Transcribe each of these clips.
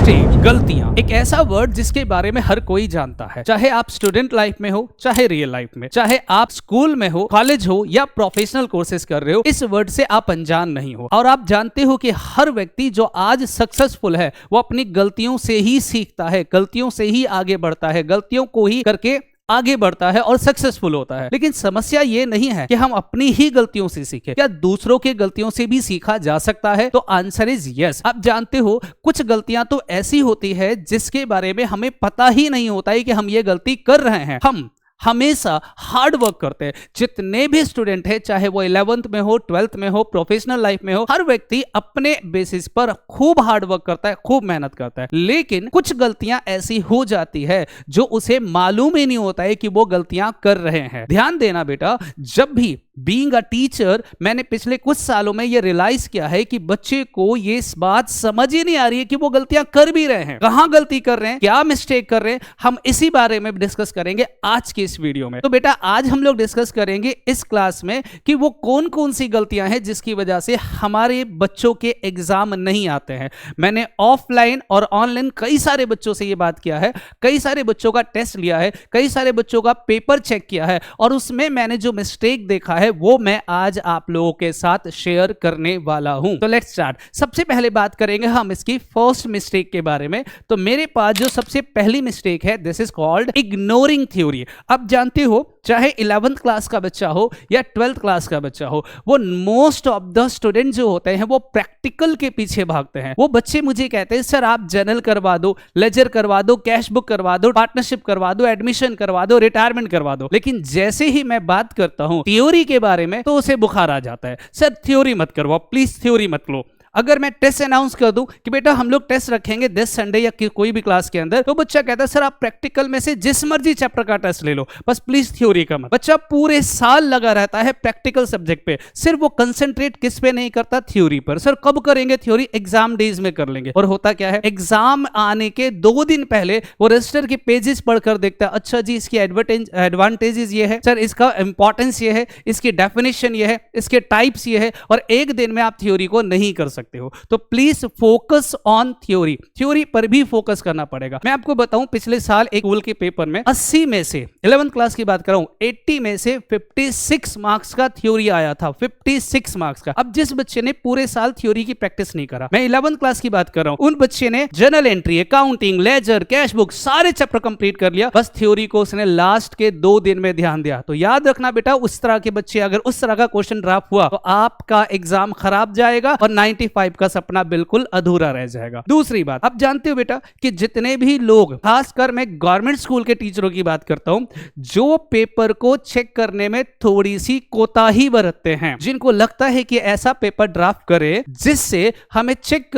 Mistake, गलतियां, एक ऐसा वर्ड जिसके बारे में हर कोई जानता है, चाहे आप स्टूडेंट लाइफ में हो, चाहे रियल लाइफ में, चाहे आप स्कूल में हो, कॉलेज हो या प्रोफेशनल कोर्सेज कर रहे हो, इस वर्ड से आप अनजान नहीं हो। और आप जानते हो कि हर व्यक्ति जो आज सक्सेसफुल है वो अपनी गलतियों से ही सीखता है, गलतियों से ही आगे बढ़ता है, गलतियों को ही करके आगे बढ़ता है और सक्सेसफुल होता है। लेकिन समस्या ये नहीं है कि हम अपनी ही गलतियों से सीखें, क्या दूसरों के गलतियों से भी सीखा जा सकता है? तो आंसर इज यस। आप जानते हो कुछ गलतियां तो ऐसी होती है जिसके बारे में हमें पता ही नहीं होता है कि हम ये गलती कर रहे हैं। हम हमेशा हार्ड वर्क करते हैं। जितने भी स्टूडेंट है, चाहे वो 11th में हो, 12th में हो, प्रोफेशनल लाइफ में हो, हर व्यक्ति अपने बेसिस पर खूब हार्ड वर्क करता है, खूब मेहनत करता है। लेकिन कुछ गलतियां ऐसी हो जाती है जो उसे मालूम ही नहीं होता है कि वो गलतियां कर रहे हैं। ध्यान देना बेटा, जब भी बीइंग अ टीचर मैंने पिछले कुछ सालों में ये रियलाइज किया है कि बच्चे को ये इस बात समझ ही नहीं आ रही है कि वो गलतियां कर भी रहे हैं, कहां गलती कर रहे हैं, क्या मिस्टेक कर रहे हैं। हम इसी बारे में डिस्कस करेंगे आज के इस वीडियो में। तो बेटा आज हम लोग डिस्कस करेंगे इस क्लास में कि वो कौन कौन सी गलतियां हैं जिसकी वजह से हमारे बच्चों के एग्जाम नहीं आते हैं। मैंने ऑफलाइन और ऑनलाइन कई सारे बच्चों से ये बात किया है, कई सारे बच्चों का टेस्ट लिया है, कई सारे बच्चों का पेपर चेक किया है और उसमें मैंने जो मिस्टेक देखा है वो मैं आज आप लोगों के साथ शेयर करने वाला हूं। तो लेट्स स्टार्ट। सबसे पहले बात करेंगे हम इसकी फर्स्ट मिस्टेक के बारे में। तो मेरे पास जो सबसे पहली मिस्टेक है, this is called ignoring theory. अब जानते हो चाहे 11th क्लास का बच्चा हो या 12th क्लास का बच्चा हो, वो मोस्ट ऑफ द स्टूडेंट जो होते हैं वो प्रैक्टिकल के पीछे भागते हैं। वो बच्चे मुझे कहते हैं सर आप जर्नल करवा दो, लेजर करवा दो, कैश बुक करवा दो, पार्टनरशिप करवा दो, एडमिशन करवा दो, रिटायरमेंट करवा दो। लेकिन जैसे ही मैं बात करता हूं थ्योरी के बारे में तो उसे बुखार आ जाता है। सर थ्योरी मत करवाओ प्लीज, थ्योरी मत लो। अगर मैं टेस्ट अनाउंस कर दूं कि बेटा हम लोग टेस्ट रखेंगे दिस संडे या कोई भी क्लास के अंदर, तो बच्चा कहता है सर आप प्रैक्टिकल में से जिस मर्जी चैप्टर का टेस्ट ले लो, बस प्लीज थ्योरी का मत। बच्चा पूरे साल लगा रहता है प्रैक्टिकल सब्जेक्ट पे, सिर्फ वो कंसंट्रेट किस पे नहीं करता, थ्योरी पर। सर कब करेंगे थ्योरी? एग्जाम डेज में कर लेंगे। और होता क्या है, एग्जाम आने के 2 दिन पहले वो रजिस्टर के पेजेस पढ़कर देखता है, अच्छा जी इसकी एडवांटेजेस ये है, सर इसका इंपॉर्टेंस ये है, इसकी डेफिनेशन ये है, इसके टाइप्स ये है, और एक दिन में आप थ्योरी को नहीं कर सकते हो। तो please focus on theory, theory पर भी फोकस करना पड़ेगा। मैं आपको बताऊं पिछले साल एक स्कूल के पेपर में 80 में से 11th क्लास की बात कर रहा हूं, 80 में से 56 मार्क्स का थ्योरी आया था, 56 मार्क्स का। अब जिस बच्चे ने पूरे साल थ्योरी की प्रैक्टिस नहीं करा, मैं 11th क्लास की बात कर रहा हूं, उन बच्चे ने journal entry, accounting, ledger, cash book सारे चैप्टर कंप्लीट कर लिया, बस थ्योरी को उसने लास्ट के 2 दिन में ध्यान दिया। तो याद रखना बेटा, उस तरह के बच्चे अगर उस तरह का क्वेश्चन ड्राफ्ट हुआ तो आपका एग्जाम खराब जाएगा और 95 का सपना बिल्कुल अधूरा रह जाएगा। दूसरी बात, अब जानते हो बेटा कि जितने भी लोग, खासकर मैं गवर्नमेंट स्कूल के टीचरों की बात करता हूं, जो पेपर को चेक करने में थोड़ी सी कोताही बरतते हैं, जिनको लगता है कि ऐसा पेपर ड्राफ्ट करें जिससे हमें चेक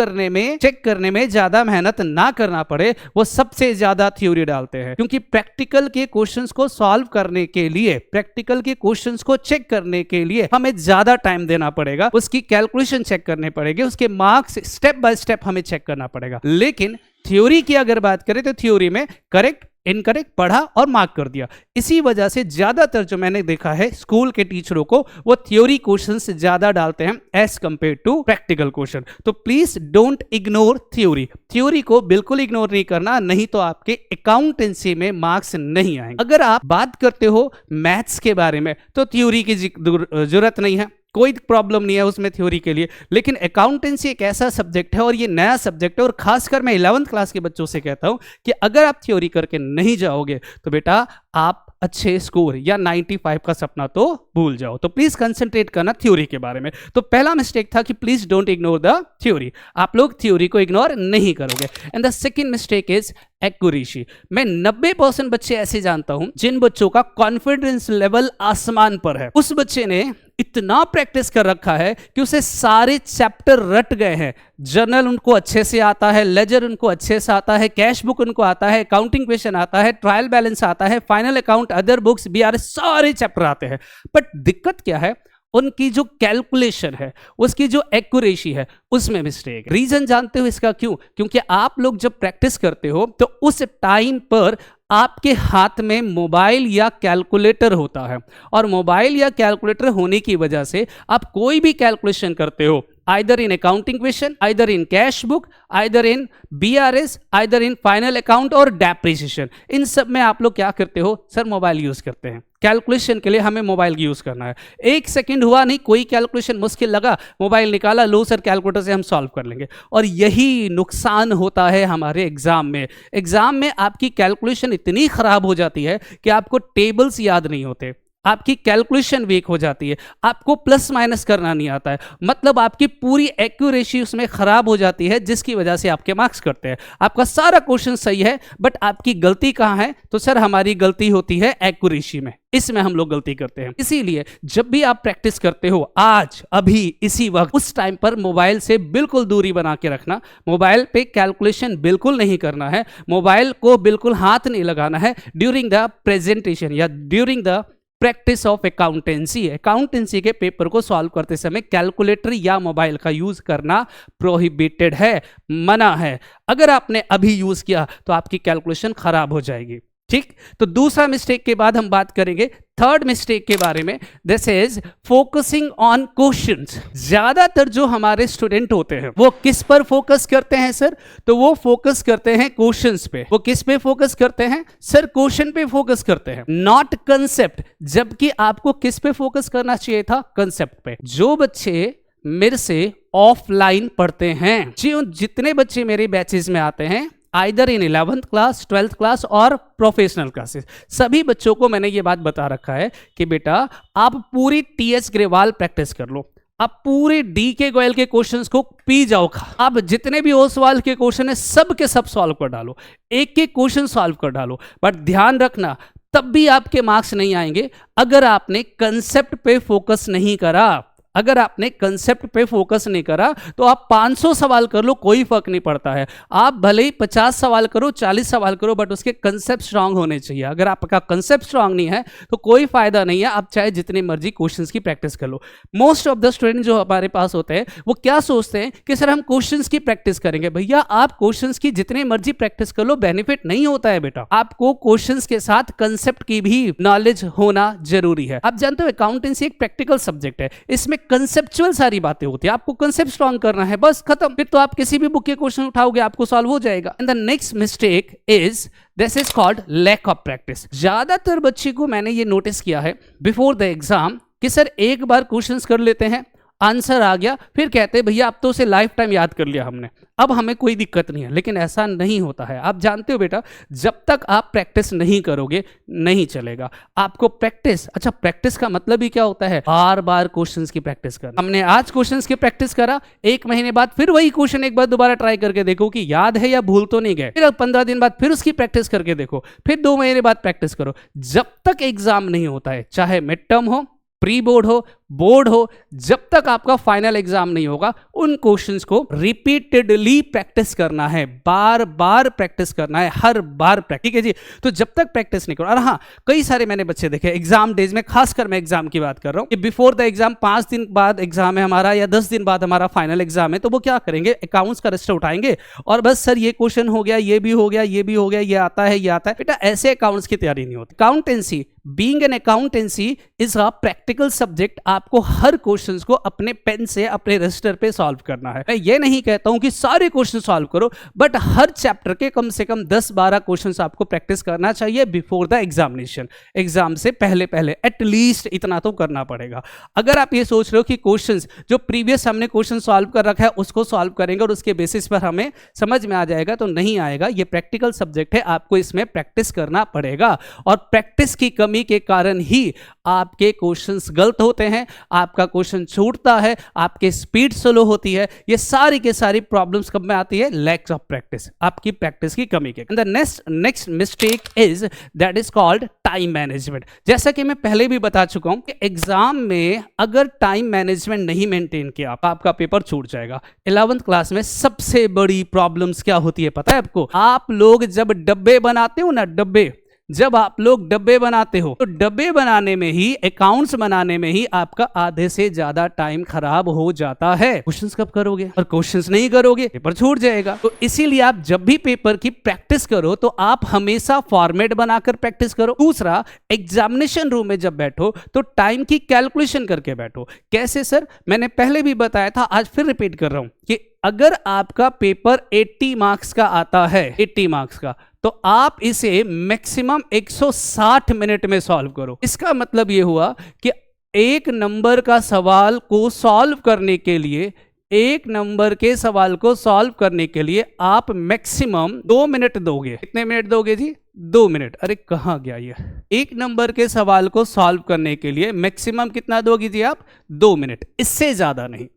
करने में ज्यादा मेहनत ना करना पड़े, वो सबसे ज्यादा थ्योरी डालते हैं। क्योंकि प्रैक्टिकल के क्वेश्चंस को सॉल्व करने के लिए, प्रैक्टिकल के क्वेश्चंस को चेक करने के लिए हमें ज्यादा टाइम देना पड़ेगा, उसकी कैलकुलेशन चेक करनी पड़ेगी, उसके मार्क्स स्टेप बाय स्टेप हमें चेक करना पड़ेगा। लेकिन थ्योरी की अगर बात करें तो थ्योरी में करेक्ट इनकरेक्ट पढ़ा और मार्क कर दिया। इसी वजह से ज्यादातर जो मैंने देखा है स्कूल के टीचरों को, वो थ्योरी क्वेश्चंस ज्यादा डालते हैं as compare to practical question. तो please don't ignore theory, theory को बिल्कुल इग्नोर नहीं करना, नहीं तो आपके अकाउंटेंसी में मार्क्स नहीं आएंगे। अगर आप बात करते हो मैथ्स के बारे में तो थ्योरी की जरूरत नहीं है, कोई प्रॉब्लम नहीं है उसमें थ्योरी के लिए। लेकिन अकाउंटेंसी एक ऐसा सब्जेक्ट है और ये नया सब्जेक्ट है, और खासकर मैं 11th क्लास के बच्चों से कहता हूं कि अगर आप थ्योरी करके नहीं जाओगे तो बेटा आप अच्छे स्कोर या 95 का सपना तो भूल जाओ। तो प्लीज कंसंट्रेट करना थ्योरी के बारे में। तो पहला मिस्टेक था कि please don't ignore the theory, आप लोग थ्योरी को इग्नोर नहीं करोगे। And the second mistake is accuracy. मैं 90% बच्चे ऐसे जानता हूं जिन बच्चों का कॉन्फिडेंस लेवल आसमान पर है। उस बच्चे ने इतना प्रैक्टिस कर रखा है कि उसे सारे चैप्टर रट गए हैं, जर्नल उनको अच्छे से आता है, लेजर उनको अच्छे से आता है, कैश बुक उनको आता है, अकाउंटिंग क्वेश्चन आता है, ट्रायल बैलेंस आता है, final account, other books, BRS, सारे चैप्टर आते हैं। बट दिक्कत क्या है, उनकी जो कैलकुलेशन है, उसकी जो एक्यूरेसी है, उसमें मिस्टेक। रीजन जानते हो इसका क्यों? क्योंकि आप लोग जब प्रैक्टिस करते हो तो उस टाइम पर आपके हाथ में मोबाइल या कैलकुलेटर होता है, और मोबाइल या कैलकुलेटर होने की वजह से आप कोई भी कैलकुलेशन करते हो, either in accounting question, either in cash book, either in BRS, either in final account और डेप्रिसिएशन। इन सब में आप लोग क्या करते हो सर? मोबाइल यूज करते हैं। कैलकुलेशन के लिए हमें मोबाइल यूज करना है। एक सेकंड हुआ नहीं, कोई कैलकुलेशन मुश्किल लगा, मोबाइल निकाला, लो सर कैलकुलेटर से हम सॉल्व कर लेंगे। और यही नुकसान होता है हमारे एग्जाम में। एग्जाम में आपकी कैलकुलेशन इतनी खराब हो जाती है कि आपको टेबल्स याद नहीं होते, आपकी कैलकुलेशन वीक हो जाती है, आपको प्लस माइनस करना नहीं आता है, मतलब आपकी पूरी एक्यूरेसी उसमें खराब हो जाती है, जिसकी वजह से आपके मार्क्स कटते हैं। आपका सारा क्वेश्चन सही है बट आपकी गलती कहाँ है? तो सर हमारी गलती होती है एक्यूरेसी में, इसमें हम लोग गलती करते हैं। इसीलिए जब भी आप प्रैक्टिस करते हो, आज अभी इसी वक्त उस टाइम पर मोबाइल से बिल्कुल दूरी बना के रखना। मोबाइल पे कैलकुलेशन बिल्कुल नहीं करना है, मोबाइल को बिल्कुल हाथ नहीं लगाना है ड्यूरिंग द प्रेजेंटेशन या during the practice of accountancy. Accountancy के पेपर को सॉल्व करते समय कैलकुलेटर या मोबाइल का यूज करना प्रोहिबिटेड है, मना है। अगर आपने अभी यूज किया तो आपकी कैलकुलेशन खराब हो जाएगी। ठीक, तो दूसरा मिस्टेक के बाद हम बात करेंगे थर्ड मिस्टेक के बारे में। This is focusing on questions. ज्यादातर जो हमारे स्टूडेंट होते हैं वो किस पर फोकस करते हैं सर? तो वो फोकस करते हैं क्वेश्चंस पे। वो किस पे फोकस करते हैं सर? क्वेश्चन पे फोकस करते हैं, नॉट कंसेप्ट। जबकि आपको किस पे फोकस करना चाहिए था? कंसेप्ट पे। जो बच्चे मेरे से ऑफलाइन पढ़ते हैं, जितने बच्चे मेरे बैचेस में आते हैं either in 11th class, 12th class और प्रोफेशनल क्लासेस, सभी बच्चों को मैंने ये बात बता रखा है कि बेटा आप पूरी टीएस ग्रेवाल प्रैक्टिस कर लो, आप पूरे डी के गोयल के क्वेश्चंस को पी जाओ खा। आप जितने भी ओसवाल के क्वेश्चन है सब के सब सॉल्व कर डालो, एक एक क्वेश्चन सॉल्व कर डालो। बट ध्यान रखना तब भी आपके मार्क्स नहीं आएंगे अगर आपने कंसेप्ट पे फोकस नहीं करा। अगर आपने कंसेप्ट पे फोकस नहीं करा तो आप 500 सवाल कर लो, कोई फर्क नहीं पड़ता है। आप भले ही 50 सवाल करो, 40 सवाल करो, बट उसके कंसेप्ट स्ट्रांग होने चाहिए। अगर आपका कंसेप्ट स्ट्रांग नहीं है तो कोई फायदा नहीं है, आप चाहे जितनी मर्जी क्वेश्चंस की प्रैक्टिस कर लो। मोस्ट ऑफ द स्टूडेंट जो हमारे पास होते हैं वो क्या सोचते हैं कि सर हम क्वेश्चंस की प्रैक्टिस करेंगे। भैया आप क्वेश्चंस की जितनी मर्जी प्रैक्टिस कर लो, बेनिफिट नहीं होता है बेटा। आपको क्वेश्चंस के साथ कंसेप्ट की भी नॉलेज होना जरूरी है। आप जानते हो अकाउंटेंसी एक प्रैक्टिकल सब्जेक्ट है, इसमें कंसेप्चुअल सारी बातें होती है, आपको कंसेप्ट स्ट्रांग करना है, बस खत्म। फिर तो आप किसी भी बुक के क्वेश्चन उठाओगे आपको सॉल्व हो जाएगा। And the next mistake is this is called lack of practice. ज्यादातर बच्चे को मैंने ये नोटिस किया है बिफोर द एग्जाम कि सर एक बार क्वेश्चंस कर लेते हैं, आंसर आ गया, फिर कहते हैं भैया अब तो उसे लाइफ टाइम याद कर लिया हमने, अब हमें कोई दिक्कत नहीं है। लेकिन ऐसा नहीं होता है। आप जानते हो बेटा, जब तक आप प्रैक्टिस नहीं करोगे नहीं चलेगा। आपको प्रैक्टिस, अच्छा प्रैक्टिस का मतलब ही क्या होता है? बार बार क्वेश्चंस की प्रैक्टिस करना। हमने आज क्वेश्चंस की प्रैक्टिस करा, एक महीने बाद फिर वही क्वेश्चन एक बार दोबारा ट्राई करके देखो कि याद है या भूल तो नहीं गए। फिर 15 दिन बाद फिर उसकी प्रैक्टिस करके देखो, फिर 2 महीने बाद प्रैक्टिस करो। जब तक एग्जाम नहीं होता है, चाहे मिड टर्म हो, प्री बोर्ड हो, बोर्ड हो, जब तक आपका फाइनल एग्जाम नहीं होगा उन क्वेश्चंस को रिपीटेडली प्रैक्टिस करना है, बार बार प्रैक्टिस करना है, हर बार प्रैक्टिस। ठीक है जी, तो जब तक प्रैक्टिस नहीं करो। और हाँ, कई सारे मैंने बच्चे देखे एग्जाम डेज में, खासकर मैं एग्जाम की बात कर रहा हूँ कि बिफोर द एग्जाम 5 दिन बाद एग्जाम है हमारा या 10 दिन बाद हमारा फाइनल एग्जाम है, तो वो क्या करेंगे? अकाउंट्स का रजिस्टर उठाएंगे और बस सर ये क्वेश्चन हो गया, ये भी हो गया, ये भी हो गया, ये आता है, ये आता है। बेटा ऐसे अकाउंट्स की तैयारी नहीं होती। Accountancy, being an accountancy is a practical subject. आपको हर क्वेश्चंस को अपने पेन से, अपने रजिस्टर पे सॉल्व करना है। मैं ये नहीं कहता हूं कि सारे क्वेश्चन सॉल्व करो, बट हर चैप्टर के कम से कम 10-12 क्वेश्चंस आपको प्रैक्टिस करना चाहिए बिफोर द एग्जामिनेशन। एग्जाम से पहले पहले एटलीस्ट इतना तो करना पड़ेगा। अगर आप ये सोच रहे हो कि क्वेश्चंस जो प्रीवियस हमने क्वेश्चन सॉल्व कर रखा है उसको सॉल्व करेंगे और उसके बेसिस पर हमें समझ में आ जाएगा, तो नहीं आएगा। ये प्रैक्टिकल सब्जेक्ट है, आपको इसमें प्रैक्टिस करना पड़ेगा। और प्रैक्टिस की कमी के कारण ही आपके क्वेश्चंस गलत होते हैं, आपका क्वेश्चन छूटता है, आपकी स्पीड स्लो होती है। ये सारी के सारी प्रॉब्लम्स कब में आती है? लैक ऑफ प्रैक्टिस, आपकी प्रैक्टिस की कमी के। The next mistake is that is called time management. जैसा कि मैं पहले भी बता चुका हूं कि एग्जाम में अगर टाइम मैनेजमेंट नहीं मेंटेन किया आपका पेपर छूट जाएगा। 11th क्लास में सबसे बड़ी प्रॉब्लम्स क्या होती है पता है आपको? आप लोग जब डब्बे बनाते हो ना, डब्बे जब आप लोग डब्बे बनाते हो तो डब्बे बनाने में ही, अकाउंट्स बनाने में ही आपका आधे से ज्यादा टाइम खराब हो जाता है। क्वेश्चंस कब करोगे? और क्वेश्चंस नहीं करोगे पेपर छूट जाएगा। तो इसीलिए आप जब भी पेपर की प्रैक्टिस करो तो आप हमेशा फॉर्मेट बनाकर प्रैक्टिस करो। दूसरा, एग्जामिनेशन रूम में जब बैठो तो टाइम की कैलकुलेशन करके बैठो। कैसे सर? मैंने पहले भी बताया था, आज फिर रिपीट कर रहा हूं कि अगर आपका पेपर 80 मार्क्स का आता है, 80 मार्क्स का, तो आप इसे मैक्सिमम 160 मिनट में सॉल्व करो। इसका मतलब यह हुआ कि एक नंबर का सवाल को सॉल्व करने के लिए, एक नंबर के सवाल को सॉल्व करने के लिए आप मैक्सिमम 2 मिनट दोगे। कितने मिनट दोगे जी? 2 मिनट। अरे कहां गया ये? एक नंबर के सवाल को सॉल्व करने के लिए मैक्सिमम कितना दोगे जी आप? 2 मिनट, इससे ज्यादा नहीं।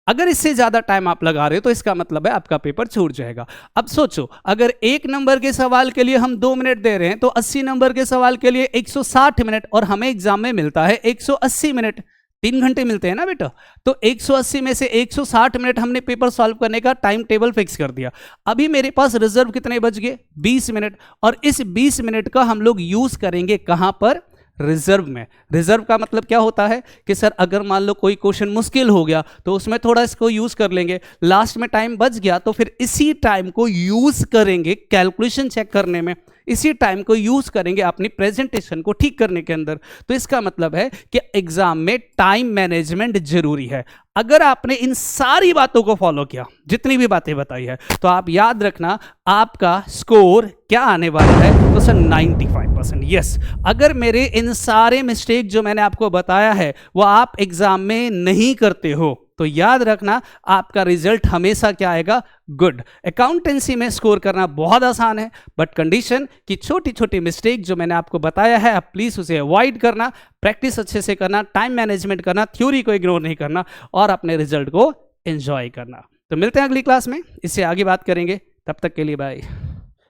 अगर इससे ज्यादा टाइम आप लगा रहे हो तो इसका मतलब है आपका पेपर छूट जाएगा। अब सोचो, अगर एक नंबर के सवाल के लिए हम 2 मिनट दे रहे हैं तो 80 नंबर के सवाल के लिए 160 मिनट, और हमें एग्जाम में मिलता है 180 मिनट। 3 घंटे मिलते हैं ना बेटा। तो 180 में से 160 मिनट हमने पेपर सॉल्व करने का टाइम टेबल फिक्स कर दिया। अभी मेरे पास रिजर्व कितने बच गए? 20 मिनट। और इस 20 मिनट का हम लोग यूज करेंगे कहां पर? रिजर्व में। रिजर्व का मतलब क्या होता है कि सर अगर मान लो कोई क्वेश्चन मुश्किल हो गया तो उसमें थोड़ा इसको यूज कर लेंगे, लास्ट में टाइम बच गया तो फिर इसी टाइम को यूज करेंगे कैलकुलेशन चेक करने में, इसी टाइम को यूज करेंगे अपनी प्रेजेंटेशन को ठीक करने के अंदर। तो इसका मतलब है कि एग्जाम में टाइम मैनेजमेंट जरूरी है। अगर आपने इन सारी बातों को फॉलो किया, जितनी भी बातें बताई है, तो आप याद रखना आपका स्कोर क्या आने वाला है? तो सर 95%। यस, अगर मेरे इन सारे मिस्टेक जो मैंने आपको बताया है वो आप एग्जाम में नहीं करते हो तो याद रखना आपका रिजल्ट हमेशा क्या आएगा? गुड। अकाउंटेंसी में स्कोर करना बहुत आसान है, बट कंडीशन कि छोटी छोटी मिस्टेक जो मैंने आपको बताया है आप प्लीज उसे अवॉइड करना, प्रैक्टिस अच्छे से करना, टाइम मैनेजमेंट करना, थ्योरी को इग्नोर नहीं करना और अपने रिजल्ट को एंजॉय करना। तो मिलते हैं अगली क्लास में, इससे आगे बात करेंगे। तब तक के लिए बाय।